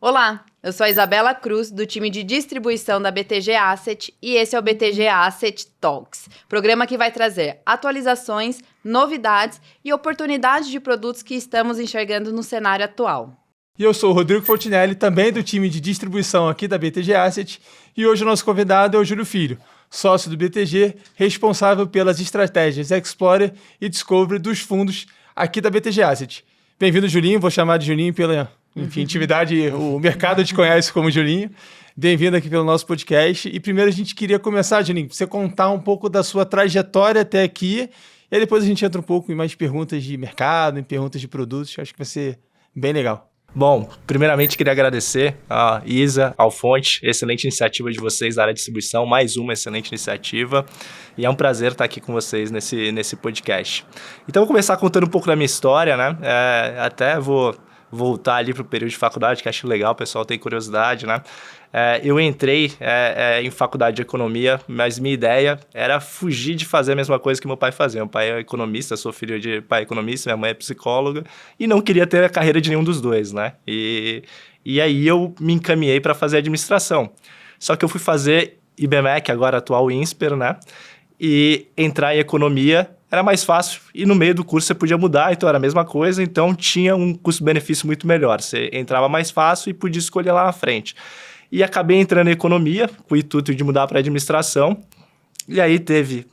Olá, eu sou a Isabela Cruz, do time de distribuição da BTG Asset, e esse é o BTG Asset Talks, programa que vai trazer atualizações, novidades e oportunidades de produtos que estamos enxergando no cenário atual. E eu sou o Rodrigo Fortinelli, também do time de distribuição aqui da BTG Asset, e hoje o nosso convidado é o Júlio Filho, sócio do BTG, responsável pelas estratégias Explorer e Discovery dos fundos aqui da BTG Asset. Bem-vindo, Julinho, vou chamar de Julinho pela intimidade, o mercado te conhece como Julinho. Bem-vindo aqui pelo nosso podcast. E primeiro a gente queria começar, Julinho, você contar um pouco da sua trajetória até aqui, e aí depois a gente entra um pouco em mais perguntas de mercado, em perguntas de produtos, acho que vai ser bem legal. Bom, primeiramente queria agradecer a Isa, ao Fonte, excelente iniciativa de vocês da área de distribuição, mais uma excelente iniciativa, e é um prazer estar aqui com vocês nesse podcast. Então, vou começar contando um pouco da minha história, né? Até vou voltar ali para o período de faculdade, que acho legal, o pessoal tem curiosidade, né? Eu entrei em faculdade de economia, mas minha ideia era fugir de fazer a mesma coisa que meu pai fazia. Meu pai é economista, sou filho de pai economista, minha mãe é psicóloga, e não queria ter a carreira de nenhum dos dois, né? E aí eu me encaminhei para fazer administração. Só que eu fui fazer IBMEC, agora atual INSPER, né? E entrar em economia era mais fácil, e no meio do curso você podia mudar, então era a mesma coisa, então tinha um custo-benefício muito melhor. Você entrava mais fácil e podia escolher lá na frente. E acabei entrando em economia, com o intuito de mudar para administração, e aí teve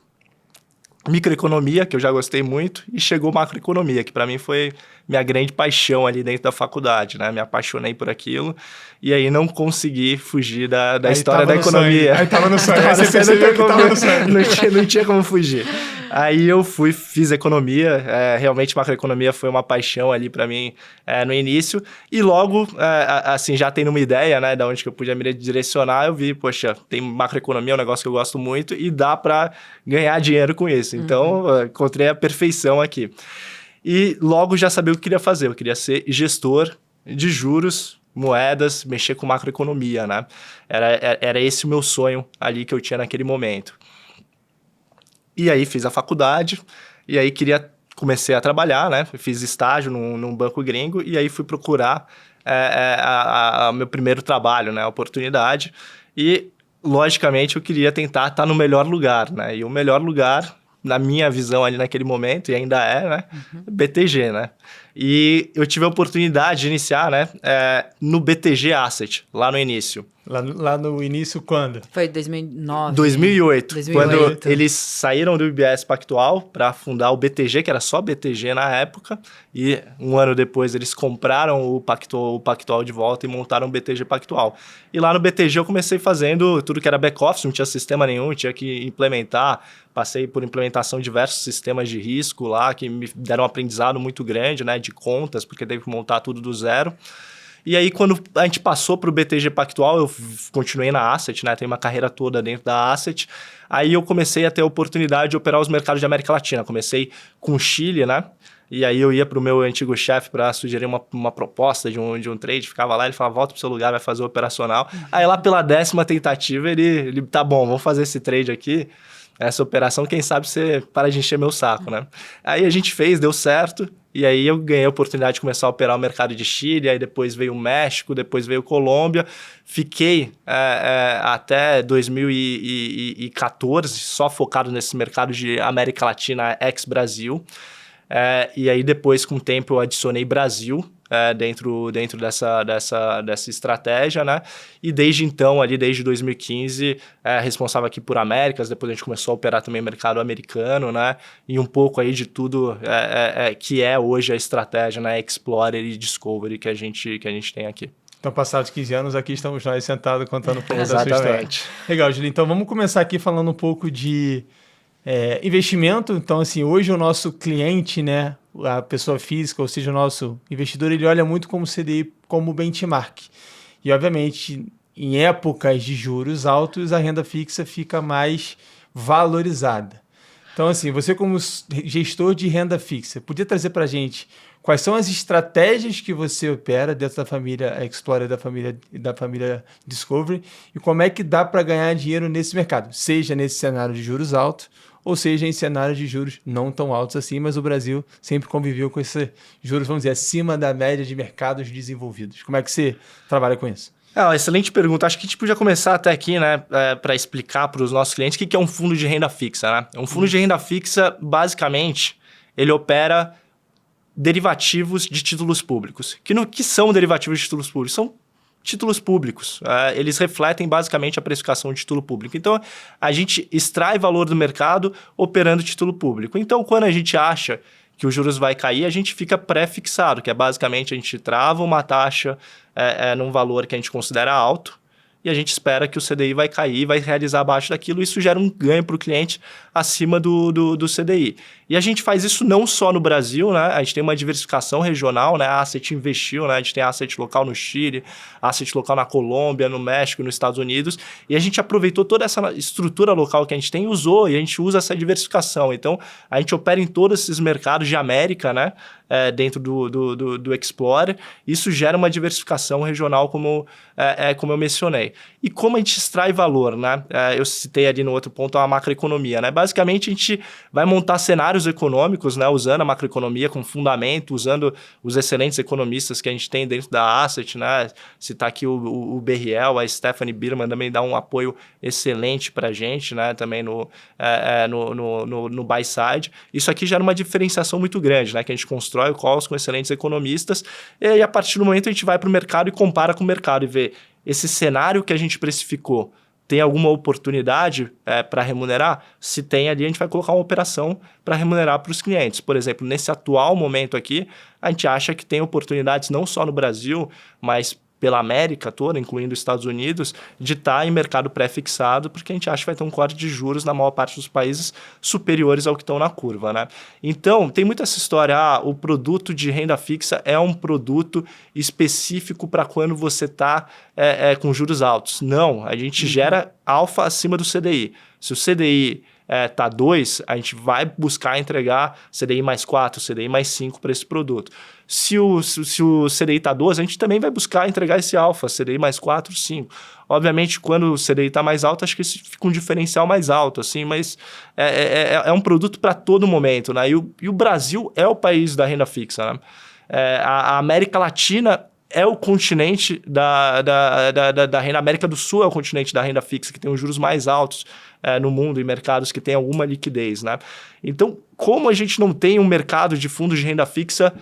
microeconomia, que eu já gostei muito, e chegou macroeconomia, que para mim foi minha grande paixão ali dentro da faculdade, né? Me apaixonei por aquilo, e aí não consegui fugir da história da economia. Aí tava no sonho, aí você percebeu que tava no sonho. Não tinha como fugir. Aí eu fiz economia, realmente macroeconomia foi uma paixão ali para mim no início, e logo, assim, já tendo uma ideia, né, da onde que eu podia me direcionar, eu vi, poxa, tem macroeconomia, é um negócio que eu gosto muito, e dá para ganhar dinheiro com isso. Então, encontrei a perfeição aqui. E logo já sabia o que queria fazer, eu queria ser gestor de juros, moedas, mexer com macroeconomia, né? Era esse o meu sonho ali que eu tinha naquele momento. E aí fiz a faculdade, e aí comecei a trabalhar, né? Fiz estágio num banco gringo, e aí fui procurar meu primeiro trabalho, né? A oportunidade. E, logicamente, eu queria tentar estar no melhor lugar, né? E o melhor lugar, na minha visão ali naquele momento, e ainda né? BTG, né? E eu tive a oportunidade de iniciar, né? No BTG Asset, lá no início. Lá no início, quando? Foi 2009? 2008, quando eles saíram do UBS Pactual para fundar o BTG, que era só BTG na época, e um ano depois eles compraram o Pactual de volta e montaram o BTG Pactual. E lá no BTG eu comecei fazendo tudo que era back-office, não tinha sistema nenhum, tinha que implementar, passei por implementação de diversos sistemas de risco lá, que me deram um aprendizado muito grande, né, de contas, porque teve que montar tudo do zero. E aí, quando a gente passou para o BTG Pactual, eu continuei na Asset, né? Tenho uma carreira toda dentro da Asset. Aí eu comecei a ter a oportunidade de operar os mercados de América Latina. Comecei com o Chile, né? E aí eu ia para o meu antigo chefe para sugerir uma proposta de um trade, ficava lá, ele falava, volta para o seu lugar, vai fazer o operacional. Aí lá pela 10ª tentativa, ele tá bom, vamos fazer esse trade aqui, essa operação, quem sabe você para de encher meu saco, né? Aí a gente fez, deu certo. E aí eu ganhei a oportunidade de começar a operar o mercado de Chile, aí depois veio o México, depois veio Colômbia. Fiquei até 2014 só focado nesse mercado de América Latina ex-Brasil. E aí depois, com o tempo, eu adicionei Brasil dentro dessa estratégia, né? E desde então, ali desde 2015, responsável aqui por Américas, depois a gente começou a operar também mercado americano, né? E um pouco aí de tudo que é hoje a estratégia, né? Explorer e Discovery que a gente tem aqui. Então, passados 15 anos, aqui estamos nós sentados contando um pouco da sua história. Exatamente. Legal, Julinho. Então, vamos começar aqui falando um pouco de investimento. Então, assim, hoje o nosso cliente, né, a pessoa física, ou seja, o nosso investidor, ele olha muito como CDI, como benchmark. E, obviamente, em épocas de juros altos, a renda fixa fica mais valorizada. Então, assim, você como gestor de renda fixa, podia trazer para a gente quais são as estratégias que você opera dentro da família Explorer, da família Discovery, e como é que dá para ganhar dinheiro nesse mercado, seja nesse cenário de juros altos ou seja, em cenários de juros não tão altos assim, mas o Brasil sempre conviveu com esses juros, vamos dizer, acima da média de mercados desenvolvidos. Como é que você trabalha com isso? Excelente pergunta. Acho que a gente podia começar até aqui, né, para explicar para os nossos clientes o que é um fundo de renda fixa, né? Um fundo de renda fixa, basicamente, ele opera derivativos de títulos públicos. Que são derivativos de títulos públicos? São títulos públicos. Eles refletem basicamente a precificação de título público. Então, a gente extrai valor do mercado operando título público. Então, quando a gente acha que os juros vai cair, a gente fica pré-fixado, que é basicamente a gente trava uma taxa num valor que a gente considera alto, e a gente espera que o CDI vai cair, vai realizar abaixo daquilo, e isso gera um ganho para o cliente acima do CDI. E a gente faz isso não só no Brasil, né? A gente tem uma diversificação regional, né? A Asset investiu, né? A gente tem asset local no Chile, asset local na Colômbia, no México, nos Estados Unidos, e a gente aproveitou toda essa estrutura local que a gente tem e usou, e a gente usa essa diversificação. Então, a gente opera em todos esses mercados de América, né? Dentro do Explorer. Isso gera uma diversificação regional, como eu mencionei. E como a gente extrai valor, né? Eu citei ali no outro ponto a macroeconomia, né? Basicamente, a gente vai montar cenários econômicos, né? Usando a macroeconomia como fundamento, usando os excelentes economistas que a gente tem dentro da Asset, né? Citar aqui o BRL, a Stephanie Birman também dá um apoio excelente para a gente, né? Também no buy side. Isso aqui gera uma diferenciação muito grande, né? Que a gente constrói calls com excelentes economistas, e a partir do momento a gente vai para o mercado e compara com o mercado e vê esse cenário que a gente precificou, tem alguma oportunidade para remunerar? Se tem ali, a gente vai colocar uma operação para remunerar para os clientes. Por exemplo, nesse atual momento aqui, a gente acha que tem oportunidades não só no Brasil, mas pela América toda, incluindo os Estados Unidos, de estar em mercado pré-fixado, porque a gente acha que vai ter um corte de juros na maior parte dos países superiores ao que estão na curva, né? Então, tem muita essa história, o produto de renda fixa é um produto específico para quando você está com juros altos. Não, a gente gera alfa acima do CDI. Se o CDI tá 2, a gente vai buscar entregar CDI mais 4, CDI mais 5 para esse produto. Se o CDI está 12, a gente também vai buscar entregar esse alfa, CDI mais 4, 5. Obviamente, quando o CDI está mais alto, acho que isso fica um diferencial mais alto, assim, mas é um produto para todo momento, né? E o Brasil é o país da renda fixa, né? A América Latina é o continente da renda. A América do Sul é o continente da renda fixa, que tem os juros mais altos no mundo, em mercados que têm alguma liquidez, né? Então, como a gente não tem um mercado de fundos de renda fixa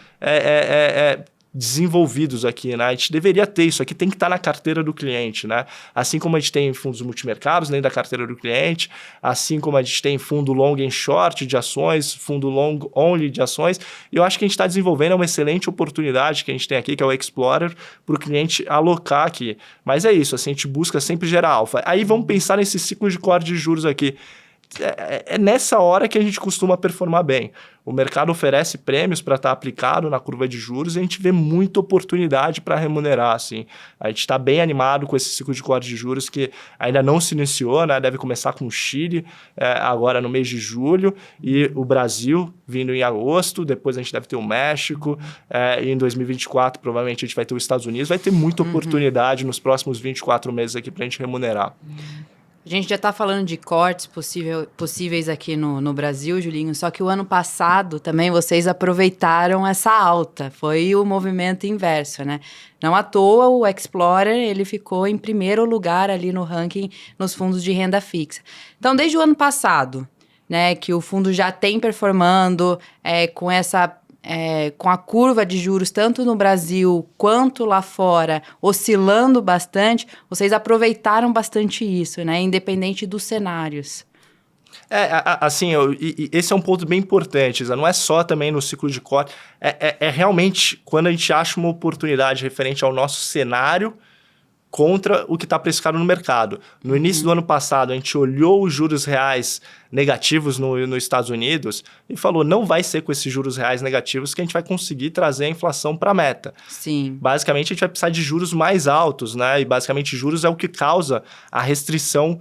desenvolvidos aqui, né? A gente deveria ter isso aqui, tem que estar na carteira do cliente, né? Assim como a gente tem fundos multimercados dentro da carteira do cliente, assim como a gente tem fundo long and short de ações, fundo long only de ações, e eu acho que a gente está desenvolvendo uma excelente oportunidade que a gente tem aqui, que é o Explorer, para o cliente alocar aqui. Mas é isso, assim, a gente busca sempre gerar alfa. Aí vamos pensar nesse ciclo de corte de juros aqui. É nessa hora que a gente costuma performar bem. O mercado oferece prêmios para estar aplicado na curva de juros e a gente vê muita oportunidade para remunerar, assim. A gente está bem animado com esse ciclo de corte de juros que ainda não se iniciou, né? Deve começar com o Chile agora no mês de julho e o Brasil vindo em agosto, depois a gente deve ter o México e em 2024 provavelmente a gente vai ter os Estados Unidos, vai ter muita oportunidade nos próximos 24 meses aqui para a gente remunerar. A gente já está falando de cortes possíveis aqui no Brasil, Julinho, só que o ano passado também vocês aproveitaram essa alta, foi o movimento inverso, né? Não à toa o Explorer, ele ficou em primeiro lugar ali no ranking nos fundos de renda fixa. Então, desde o ano passado, né, que o fundo já tem performando com a curva de juros, tanto no Brasil quanto lá fora, oscilando bastante, vocês aproveitaram bastante isso, né? Independente dos cenários. Assim, esse é um ponto bem importante, Isa. Não é só também no ciclo de corte, é realmente quando a gente acha uma oportunidade referente ao nosso cenário contra o que está precificado no mercado. No início do ano passado, a gente olhou os juros reais negativos nos Estados Unidos e falou, não vai ser com esses juros reais negativos que a gente vai conseguir trazer a inflação para a meta. Sim. Basicamente, a gente vai precisar de juros mais altos, né? E basicamente, juros é o que causa a restrição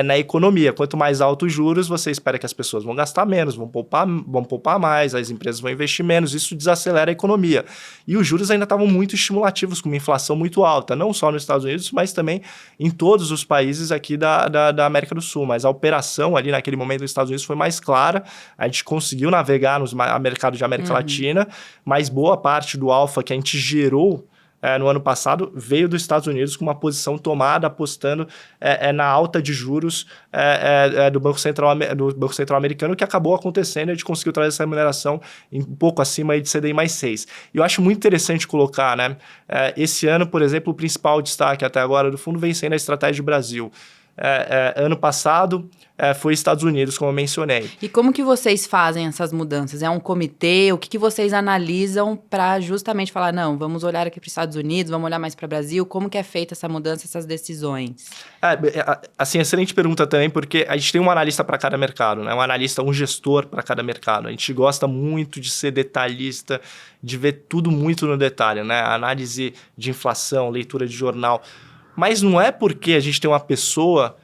na economia. Quanto mais altos os juros, você espera que as pessoas vão gastar menos, vão poupar mais, as empresas vão investir menos, isso desacelera a economia. E os juros ainda estavam muito estimulativos, com uma inflação muito alta, não só nos Estados Unidos, mas também em todos os países aqui da América do Sul. Mas a operação ali naquele momento nos Estados Unidos foi mais clara, a gente conseguiu navegar no mercado de América Latina, mas boa parte do alfa que a gente gerou no ano passado, veio dos Estados Unidos com uma posição tomada, apostando na alta de juros do Banco Central americano, que acabou acontecendo e a gente conseguiu trazer essa remuneração um pouco acima aí de CDI mais 6. E eu acho muito interessante colocar, né? Esse ano, por exemplo, o principal destaque até agora do fundo vem sendo a estratégia do Brasil. Ano passado foi Estados Unidos, como eu mencionei. E como que vocês fazem essas mudanças? É um comitê? O que vocês analisam para justamente falar, não, vamos olhar aqui para os Estados Unidos, vamos olhar mais para o Brasil? Como que é feita essa mudança, essas decisões? Assim, excelente pergunta também, porque a gente tem um analista para cada mercado, né? Um gestor para cada mercado. A gente gosta muito de ser detalhista, de ver tudo muito no detalhe, né? Análise de inflação, leitura de jornal. Mas não é porque a gente tem uma pessoa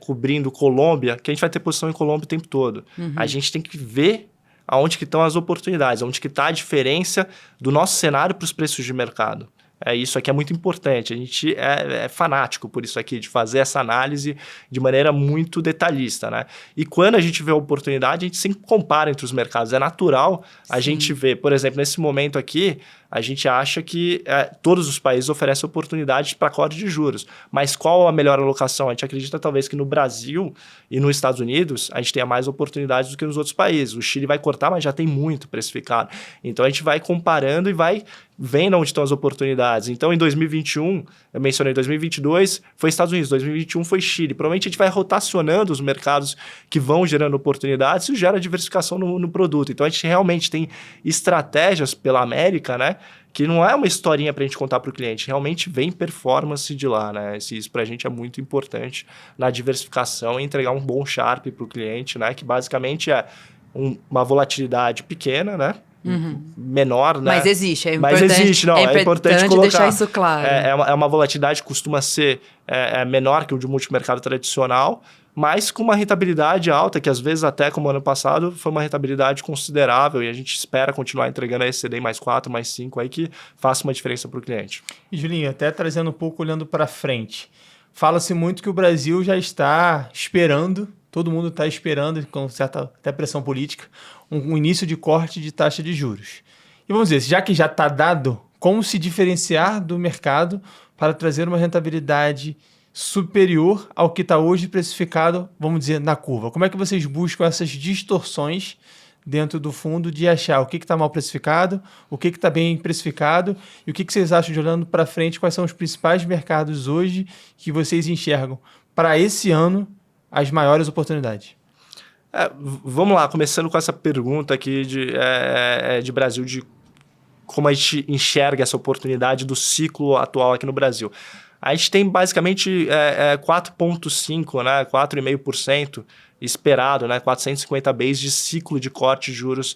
cobrindo Colômbia que a gente vai ter posição em Colômbia o tempo todo. A gente tem que ver aonde que estão as oportunidades, onde que está a diferença do nosso cenário para os preços de mercado. Isso aqui é muito importante. A gente é fanático por isso aqui, de fazer essa análise de maneira muito detalhista, né? E quando a gente vê a oportunidade, a gente sempre compara entre os mercados. É natural a gente ver, por exemplo, nesse momento aqui, a gente acha que todos os países oferecem oportunidades para corte de juros. Mas qual a melhor alocação? A gente acredita talvez que no Brasil e nos Estados Unidos a gente tenha mais oportunidades do que nos outros países. O Chile vai cortar, mas já tem muito precificado. Então a gente vai comparando e vai vendo onde estão as oportunidades. Então em 2021, eu mencionei 2022, foi Estados Unidos, 2021 foi Chile. Provavelmente a gente vai rotacionando os mercados que vão gerando oportunidades e gera diversificação no produto. Então a gente realmente tem estratégias pela América, né? Que não é uma historinha para a gente contar para o cliente, realmente vem performance de lá, né? Isso para a gente é muito importante na diversificação e entregar um bom Sharpe para o cliente, né? Que basicamente é uma volatilidade pequena, né? Menor, né? Mas existe, é importante colocar. Deixar isso claro. É uma volatilidade que costuma ser menor que o de multimercado tradicional, mas com uma rentabilidade alta, que às vezes até como ano passado foi uma rentabilidade considerável e a gente espera continuar entregando esse CDI mais 4, mais 5 aí que faça uma diferença para o cliente. E Julinho, até trazendo um pouco, olhando para frente, fala-se muito que o Brasil já está esperando, todo mundo está esperando, com certa até pressão política, um início de corte de taxa de juros. E vamos dizer, já que já está dado, como se diferenciar do mercado para trazer uma rentabilidade superior ao que está hoje precificado, vamos dizer, na curva? Como é que vocês buscam essas distorções dentro do fundo de achar o que está mal precificado, o que está bem precificado e o que vocês acham de olhando para frente, quais são os principais mercados hoje que vocês enxergam para esse ano as maiores oportunidades? Vamos lá, começando com essa pergunta aqui de Brasil, de como a gente enxerga essa oportunidade do ciclo atual aqui no Brasil. A gente tem basicamente 4,5%, né, 4,5% esperado, né, 450 bases de ciclo de corte de juros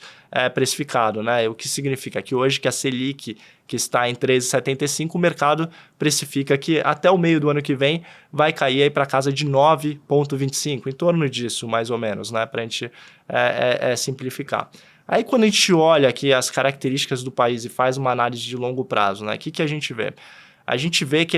precificado. Né? O que significa que hoje que a Selic, que está em 13,75, o mercado precifica que até o meio do ano que vem vai cair para casa de 9,25, em torno disso, mais ou menos, né, para a gente simplificar. Aí quando a gente olha aqui as características do país e faz uma análise de longo prazo, né, o que a gente vê? A gente vê que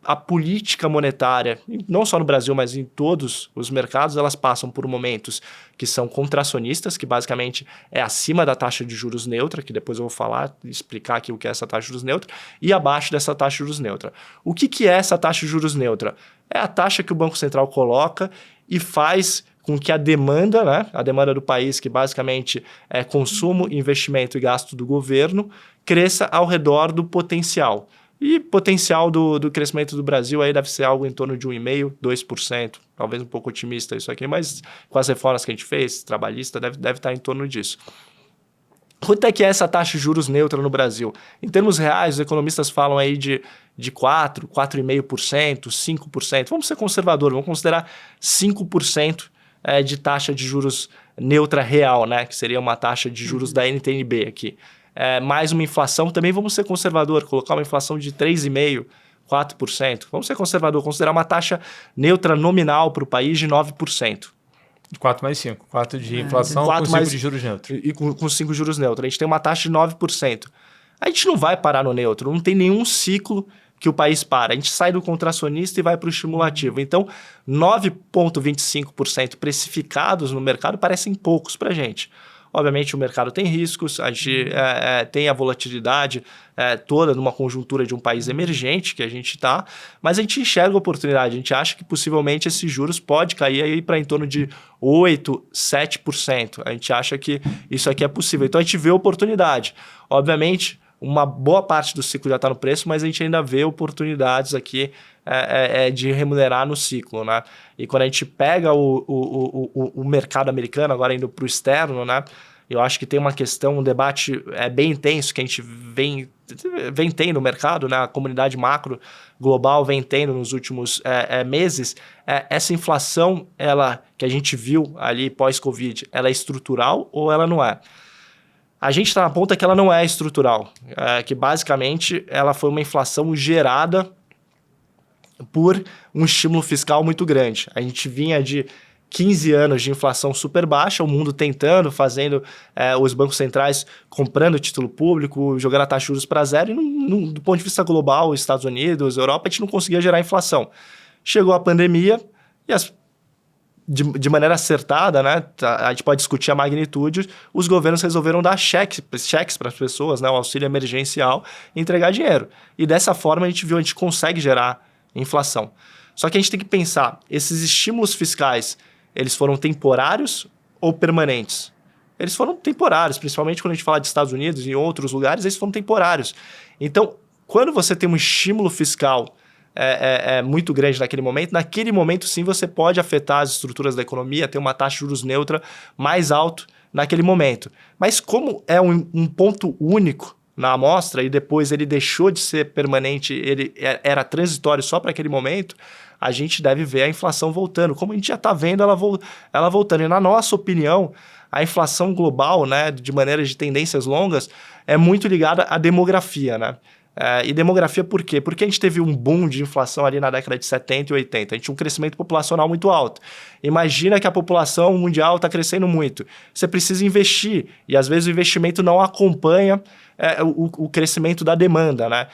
a política monetária, não só no Brasil, mas em todos os mercados, elas passam por momentos que são contracionistas, que basicamente é acima da taxa de juros neutra, que depois eu vou explicar aqui o que é essa taxa de juros neutra, e abaixo dessa taxa de juros neutra. O que é essa taxa de juros neutra? É a taxa que o Banco Central coloca e faz com que a demanda, né, a demanda do país, que basicamente é consumo, investimento e gasto do governo, cresça ao redor do potencial. E potencial do crescimento do Brasil aí deve ser algo em torno de 1,5%, 2%, talvez um pouco otimista isso aqui, mas com as reformas que a gente fez, trabalhista, deve estar em torno disso. Quanto é que é essa taxa de juros neutra no Brasil? Em termos reais, os economistas falam aí de 4%, 4,5%, 5%. Vamos ser conservadores, vamos considerar 5% de taxa de juros neutra real, né? Que seria uma taxa de juros da NTN-B aqui. Mais uma inflação, também vamos ser conservador, colocar uma inflação de 3,5%, 4%. Vamos ser conservador, considerar uma taxa neutra nominal para o país de 9%. 4 mais 5. 4 de inflação com 5 de juros neutros. E com 5 juros neutros. A gente tem uma taxa de 9%. A gente não vai parar no neutro, não tem nenhum ciclo que o país para. A gente sai do contracionista e vai para o estimulativo. Então, 9,25% precificados no mercado parecem poucos para a gente. Obviamente, o mercado tem riscos, a gente tem a volatilidade toda numa conjuntura de um país emergente que a gente está, mas a gente enxerga a oportunidade, a gente acha que possivelmente esses juros pode cair aí para em torno de 8%, 7%. A gente acha que isso aqui é possível. Então, a gente vê a oportunidade. Obviamente, uma boa parte do ciclo já está no preço, mas a gente ainda vê oportunidades aqui de remunerar no ciclo, né? E quando a gente pega o mercado americano, agora indo para o externo, né? Eu acho que tem uma questão, um debate bem intenso que a gente vem tendo no mercado, né? A comunidade macro global vem tendo nos últimos meses. Essa inflação, que a gente viu ali pós-Covid, ela é estrutural ou ela não é? A gente está na ponta que ela não é estrutural, que basicamente ela foi uma inflação gerada por um estímulo fiscal muito grande. A gente vinha de 15 anos de inflação super baixa, o mundo tentando, fazendo os bancos centrais comprando título público, jogando a taxa de juros para zero, e do ponto de vista global, Estados Unidos, Europa, a gente não conseguia gerar inflação. Chegou a pandemia e de maneira acertada, né? A gente pode discutir a magnitude, os governos resolveram dar cheques para as pessoas, né? O auxílio emergencial, e entregar dinheiro. E dessa forma a gente consegue gerar inflação. Só que a gente tem que pensar, esses estímulos fiscais, eles foram temporários ou permanentes? Eles foram temporários, principalmente quando a gente fala de Estados Unidos e em outros lugares, eles foram temporários. Então, quando você tem um estímulo fiscal muito grande naquele momento sim você pode afetar as estruturas da economia, ter uma taxa de juros neutra mais alto naquele momento. Mas como é um ponto único na amostra e depois ele deixou de ser permanente, ele era transitório só para aquele momento, a gente deve ver a inflação voltando. Como a gente já está vendo ela voltando. E na nossa opinião, a inflação global, né, de maneiras de tendências longas, é muito ligada à demografia, né? E demografia por quê? Porque a gente teve um boom de inflação ali na década de 70 e 80. A gente tinha um crescimento populacional muito alto. Imagina que a população mundial está crescendo muito. Você precisa investir e às vezes o investimento não acompanha o crescimento da demanda, né?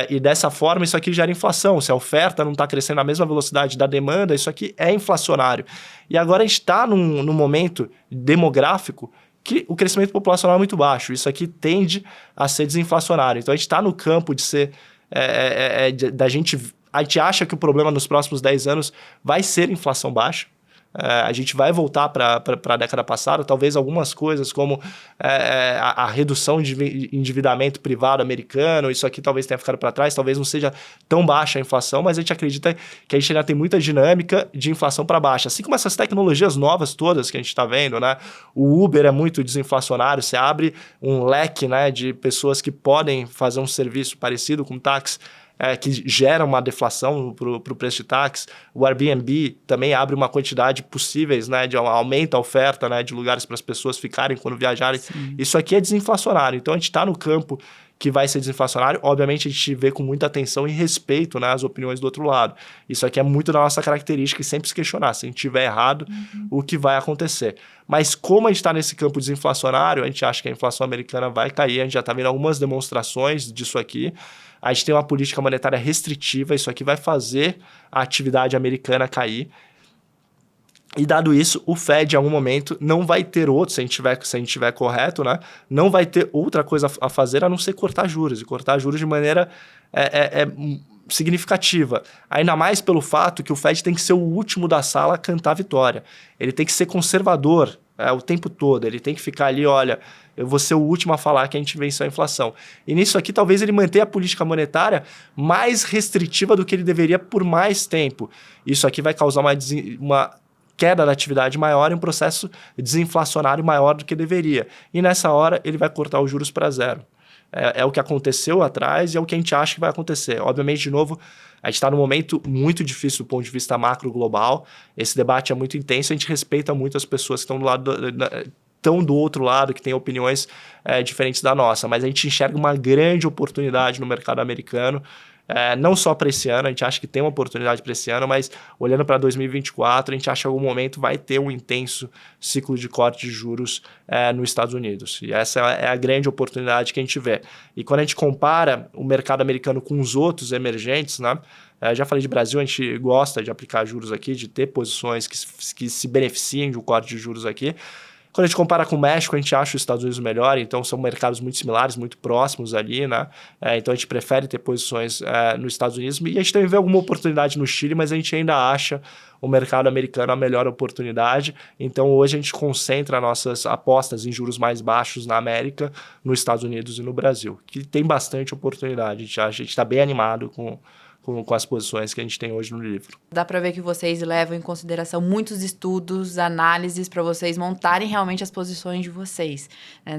E dessa forma isso aqui gera inflação. Se a oferta não está crescendo na mesma velocidade da demanda, isso aqui é inflacionário. E agora a gente está num momento demográfico que o crescimento populacional é muito baixo. Isso aqui tende a ser desinflacionário. Então, a gente está no campo de ser... A gente acha que o problema nos próximos 10 anos vai ser inflação baixa. A gente vai voltar para a década passada, talvez algumas coisas como a redução de endividamento privado americano, isso aqui talvez tenha ficado para trás, talvez não seja tão baixa a inflação, mas a gente acredita que a gente ainda tem muita dinâmica de inflação para baixa, assim como essas tecnologias novas todas que a gente está vendo, né? O Uber é muito desinflacionário, você abre um leque, né, de pessoas que podem fazer um serviço parecido com táxi, que gera uma deflação para o preço de táxi. O Airbnb também abre uma quantidade possíveis, né, aumenta a oferta, né, de lugares para as pessoas ficarem quando viajarem. Sim. Isso aqui é desinflacionário. Então, a gente está no campo que vai ser desinflacionário. Obviamente, a gente vê com muita atenção e respeito, né, as opiniões do outro lado. Isso aqui é muito da nossa característica e sempre se questionar. Se a gente estiver errado, o que vai acontecer? Mas como a gente está nesse campo desinflacionário, a gente acha que a inflação americana vai cair. A gente já está vendo algumas demonstrações disso aqui. A gente tem uma política monetária restritiva, isso aqui vai fazer a atividade americana cair. E dado isso, o Fed, em algum momento, não vai ter outro, se a gente tiver correto, né? Não vai ter outra coisa a fazer a não ser cortar juros, e cortar juros de maneira significativa. Ainda mais pelo fato que o Fed tem que ser o último da sala a cantar a vitória. Ele tem que ser conservador o tempo todo, ele tem que ficar ali, olha, eu vou ser o último a falar que a gente venceu a inflação. E nisso aqui, talvez ele mantenha a política monetária mais restritiva do que ele deveria por mais tempo. Isso aqui vai causar uma queda da atividade maior e um processo desinflacionário maior do que deveria. E nessa hora, ele vai cortar os juros para zero. É o que aconteceu atrás e é o que a gente acha que vai acontecer. Obviamente, de novo, a gente está num momento muito difícil do ponto de vista macro global. Esse debate é muito intenso, a gente respeita muito as pessoas que estão do outro lado, que têm opiniões diferentes da nossa. Mas a gente enxerga uma grande oportunidade no mercado americano não só para esse ano, a gente acha que tem uma oportunidade para esse ano, mas olhando para 2024, a gente acha que em algum momento vai ter um intenso ciclo de corte de juros nos Estados Unidos. E essa é a grande oportunidade que a gente vê. E quando a gente compara o mercado americano com os outros emergentes, né? Já falei de Brasil, a gente gosta de aplicar juros aqui, de ter posições que se beneficiem de um corte de juros aqui. Quando a gente compara com o México, a gente acha os Estados Unidos melhor, então são mercados muito similares, muito próximos ali, né? Então a gente prefere ter posições nos Estados Unidos. E a gente também vê alguma oportunidade no Chile, mas a gente ainda acha o mercado americano a melhor oportunidade. Então hoje a gente concentra nossas apostas em juros mais baixos na América, nos Estados Unidos e no Brasil, que tem bastante oportunidade. A gente está bem animado com as posições que a gente tem hoje no livro. Dá para ver que vocês levam em consideração muitos estudos, análises para vocês montarem realmente as posições de vocês.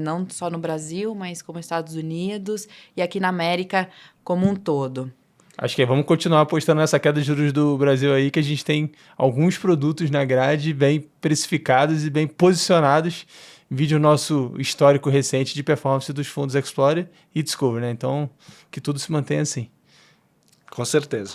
Não só no Brasil, mas como Estados Unidos e aqui na América como um todo. Acho que vamos continuar apostando nessa queda de juros do Brasil aí, que a gente tem alguns produtos na grade bem precificados e bem posicionados. Vídeo nosso histórico recente de performance dos fundos Explorer e Discover, né? Então, que tudo se mantenha assim. Com certeza.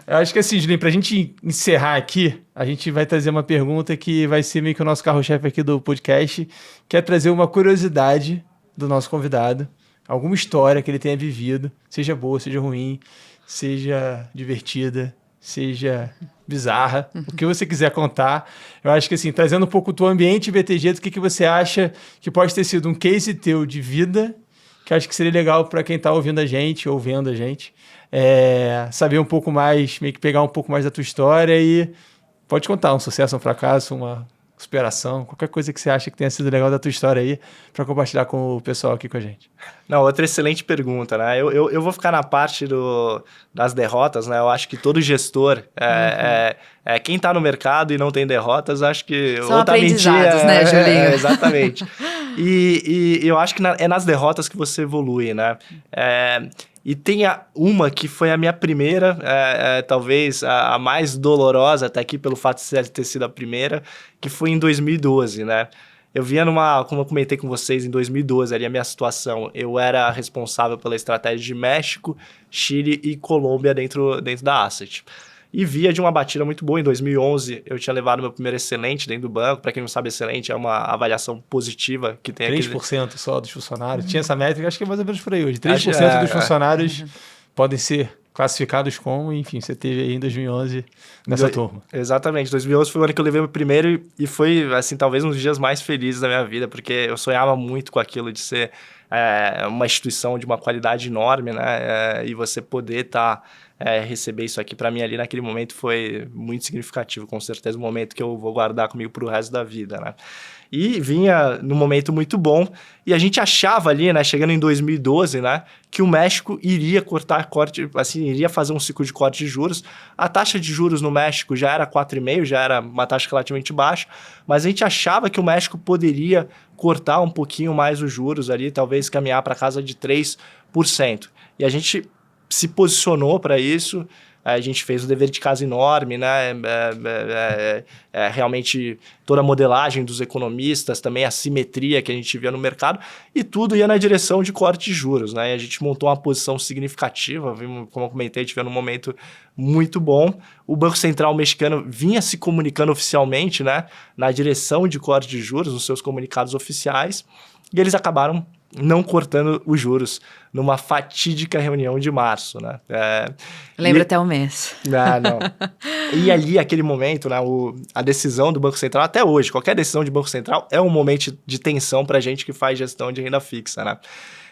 Eu acho que assim, Julinho, para a gente encerrar aqui, a gente vai trazer uma pergunta que vai ser meio que o nosso carro-chefe aqui do podcast, que é trazer uma curiosidade do nosso convidado, alguma história que ele tenha vivido, seja boa, seja ruim, seja divertida, seja bizarra, o que você quiser contar. Eu acho que assim, trazendo um pouco o teu ambiente BTG, do que você acha que pode ter sido um case teu de vida, que eu acho que seria legal para quem está ouvindo a gente ou vendo a gente, saber um pouco mais, meio que pegar um pouco mais da tua história e pode contar um sucesso, um fracasso, uma superação, qualquer coisa que você acha que tenha sido legal da tua história aí para compartilhar com o pessoal aqui com a gente. Não, outra excelente pergunta, né? Eu vou ficar na parte das derrotas, né? Eu acho que todo gestor, quem está no mercado e não tem derrotas, acho que... São aprendizados, né, Julinho? Exatamente. E eu acho que é nas derrotas que você evolui, né? E tem uma que foi a minha primeira, talvez a mais dolorosa até aqui, pelo fato de ter sido a primeira, que foi em 2012, né? Eu vinha como eu comentei com vocês, em 2012, ali a minha situação, eu era responsável pela estratégia de México, Chile e Colômbia dentro da Asset. E via de uma batida muito boa. Em 2011, eu tinha levado meu primeiro excelente dentro do banco. Para quem não sabe, excelente é uma avaliação positiva que tem 3% só dos funcionários. Tinha essa métrica, acho que é mais ou menos por aí hoje. 3% dos funcionários podem ser classificados como, enfim, você teve aí em 2011 nessa turma. Exatamente. 2011 foi o ano que eu levei meu primeiro e foi, assim, talvez um dos dias mais felizes da minha vida, porque eu sonhava muito com aquilo de ser uma instituição de uma qualidade enorme, né? E você poder receber isso aqui, para mim, ali naquele momento foi muito significativo, com certeza um momento que eu vou guardar comigo pro resto da vida, né? E vinha num momento muito bom, e a gente achava ali, né, chegando em 2012, né, que o México iria iria fazer um ciclo de corte de juros. A taxa de juros no México já era 4,5%, já era uma taxa relativamente baixa, mas a gente achava que o México poderia cortar um pouquinho mais os juros ali, talvez caminhar para casa de 3%. E a gente se posicionou para isso. A gente fez um dever de casa enorme, né? Realmente toda a modelagem dos economistas, também a simetria que a gente via no mercado, e tudo ia na direção de corte de juros, né? E a gente montou uma posição significativa, como eu comentei, a gente veio num momento muito bom. O Banco Central mexicano vinha se comunicando oficialmente, né, na direção de corte de juros, nos seus comunicados oficiais, e eles acabaram não cortando os juros numa fatídica reunião de março, né? Lembra até o mês. Não. E ali, aquele momento, né, a decisão do Banco Central, até hoje, qualquer decisão de Banco Central é um momento de tensão para a gente que faz gestão de renda fixa, né?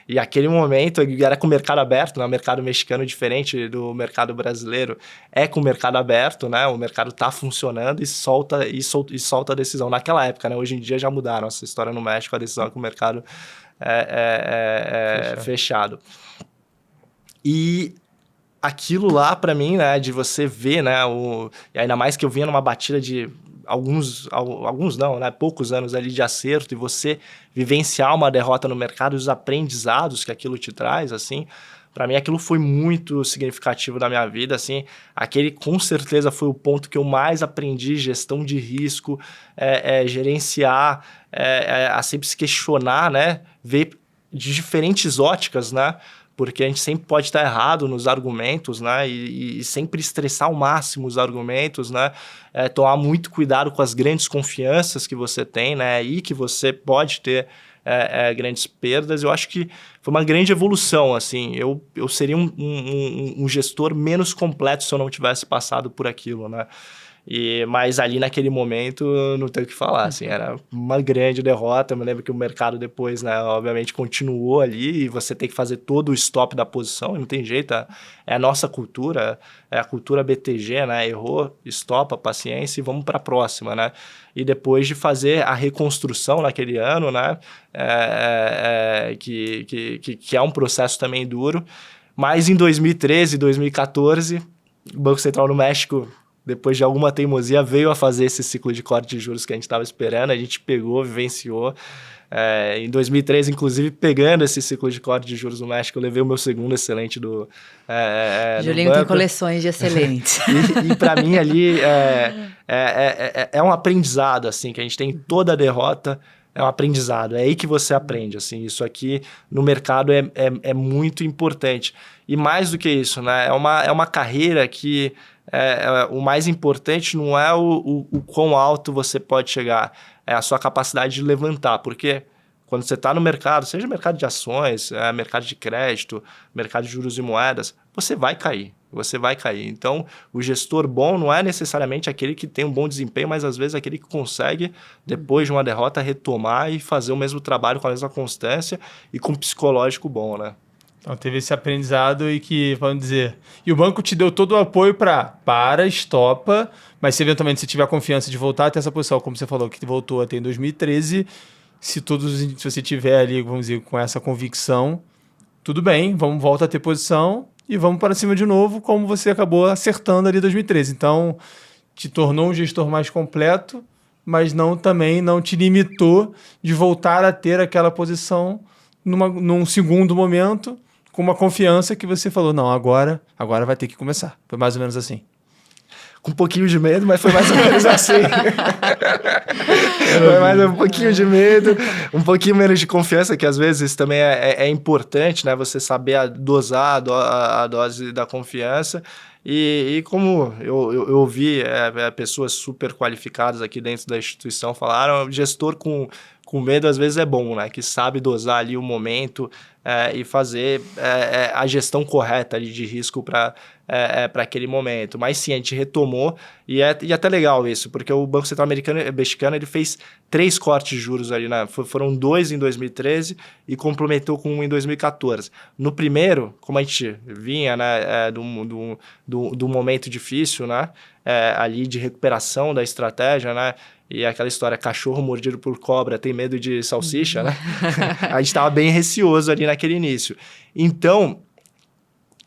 E aquele momento era com o mercado aberto, né? O mercado mexicano, diferente do mercado brasileiro, é com o mercado aberto, né? O mercado está funcionando e solta a decisão. Naquela época, né? Hoje em dia já mudaram essa história no México, a decisão é com o mercado fechado. E aquilo lá, para mim, né, de você ver, né, e ainda mais que eu vinha numa batida de alguns não, né, poucos anos ali de acerto, e você vivenciar uma derrota no mercado e os aprendizados que aquilo te traz, assim, para mim aquilo foi muito significativo na minha vida, assim, aquele com certeza foi o ponto que eu mais aprendi, gestão de risco, gerenciar, a sempre se questionar, né, ver de diferentes óticas, né, porque a gente sempre pode estar errado nos argumentos, né? E sempre estressar ao máximo os argumentos, né? Tomar muito cuidado com as grandes confianças que você tem, né? E que você pode ter grandes perdas. Eu acho que foi uma grande evolução, assim. Eu seria um gestor menos completo se eu não tivesse passado por aquilo, né? Mas ali naquele momento não tenho o que falar, assim, era uma grande derrota. Eu me lembro que o mercado depois, né, obviamente continuou ali e você tem que fazer todo o stop da posição, e não tem jeito, é a nossa cultura, é a cultura BTG, né, errou, stopa, paciência e vamos para a próxima, né, e depois de fazer a reconstrução naquele ano, né, que é um processo também duro, mas em 2013, 2014, o Banco Central no México, depois de alguma teimosia, veio a fazer esse ciclo de corte de juros que a gente estava esperando, a gente pegou, vivenciou. Em 2013, inclusive, pegando esse ciclo de corte de juros no México, eu levei o meu segundo excelente do Julinho tem coleções de excelentes. E para mim ali é um aprendizado, assim, que a gente tem toda a derrota, é um aprendizado, é aí que você aprende, assim, isso aqui no mercado é muito importante. E mais do que isso, né, é uma carreira que o mais importante não é o quão alto você pode chegar, é a sua capacidade de levantar, porque quando você está no mercado, seja mercado de ações, mercado de crédito, mercado de juros e moedas, você vai cair. Então, o gestor bom não é necessariamente aquele que tem um bom desempenho, mas às vezes aquele que consegue, depois de uma derrota, retomar e fazer o mesmo trabalho com a mesma constância e com um psicológico bom, né? Então, teve esse aprendizado e que, vamos dizer... E o banco te deu todo o apoio estopa, mas se eventualmente você tiver a confiança de voltar a ter essa posição, como você falou, que voltou até em 2013, se você tiver ali, vamos dizer, com essa convicção, tudo bem, volta a ter posição e vamos para cima de novo, como você acabou acertando ali em 2013. Então, te tornou um gestor mais completo, mas também não te limitou de voltar a ter aquela posição num segundo momento, com uma confiança que você falou, não, agora vai ter que começar. Foi mais ou menos assim. Com um pouquinho de medo, mas foi mais ou menos assim. Foi mais um pouquinho de medo, um pouquinho menos de confiança, que às vezes também é importante, né? Você saber dosar a dose da confiança. E como eu ouvi pessoas super qualificadas aqui dentro da instituição falaram, gestor com medo às vezes é bom, né? Que sabe dosar ali o momento e fazer a gestão correta ali de risco para aquele momento. Mas sim, a gente retomou e é até legal isso, porque o Banco Central mexicano ele fez 3 cortes de juros ali, né? Foram 2 em 2013 e complementou com 1 em 2014. No primeiro, como a gente vinha, né, do momento difícil, né? Ali de recuperação da estratégia, né? E aquela história, cachorro mordido por cobra tem medo de salsicha, né? A gente estava bem receoso ali naquele início. Então,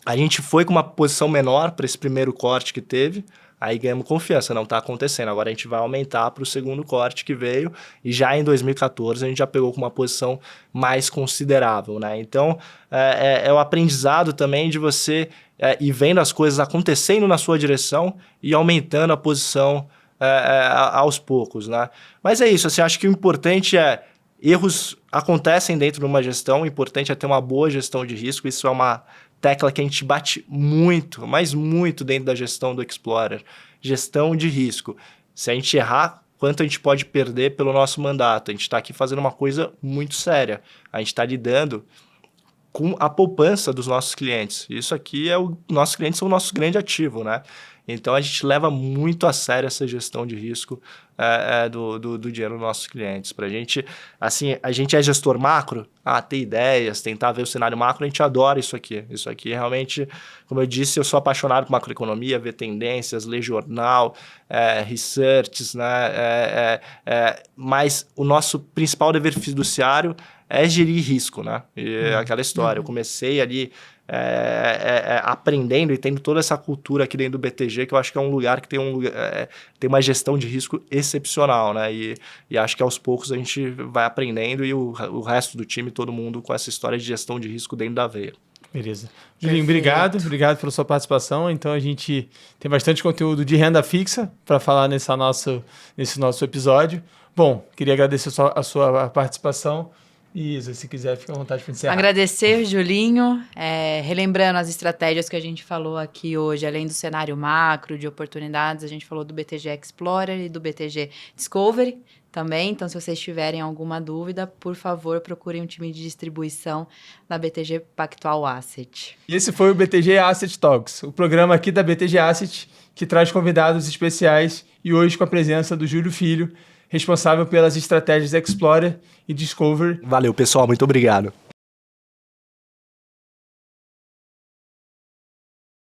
a gente foi com uma posição menor para esse primeiro corte que teve, aí ganhamos confiança, não está acontecendo. Agora a gente vai aumentar para o segundo corte que veio, e já em 2014 a gente já pegou com uma posição mais considerável, né? Então, é o aprendizado também de você ir vendo as coisas acontecendo na sua direção e aumentando a posição aos poucos, né? Mas é isso, assim, acho que o importante erros acontecem dentro de uma gestão, o importante é ter uma boa gestão de risco, isso é uma tecla que a gente bate muito, mas muito dentro da gestão do Explorer, gestão de risco. Se a gente errar, quanto a gente pode perder pelo nosso mandato? A gente está aqui fazendo uma coisa muito séria, a gente está lidando com a poupança dos nossos clientes, isso aqui nossos clientes são o nosso grande ativo, né? Então, a gente leva muito a sério essa gestão de risco do dinheiro dos nossos clientes. Para a gente, assim, a gente é gestor macro, ter ideias, tentar ver o cenário macro, a gente adora isso aqui. Isso aqui, realmente, como eu disse, eu sou apaixonado por macroeconomia, ver tendências, ler jornal, researches, né? Mas o nosso principal dever fiduciário é gerir risco, né? E aquela história, eu comecei ali aprendendo e tendo toda essa cultura aqui dentro do BTG, que eu acho que é um lugar que tem uma gestão de risco excepcional, né? E acho que aos poucos a gente vai aprendendo e o resto do time, todo mundo com essa história de gestão de risco dentro da veia. Beleza. Julinho, obrigado pela sua participação. Então a gente tem bastante conteúdo de renda fixa para falar nesse nosso episódio. Bom, queria agradecer a sua participação. Isa, se quiser, fica à vontade para encerrar. Agradecer, Julinho, relembrando as estratégias que a gente falou aqui hoje, além do cenário macro de oportunidades, a gente falou do BTG Explorer e do BTG Discovery também. Então, se vocês tiverem alguma dúvida, por favor, procurem um time de distribuição da BTG Pactual Asset. E esse foi o BTG Asset Talks, o programa aqui da BTG Asset, que traz convidados especiais e hoje com a presença do Júlio Filho, responsável pelas estratégias Explorer e Discovery. Valeu, pessoal. Muito obrigado.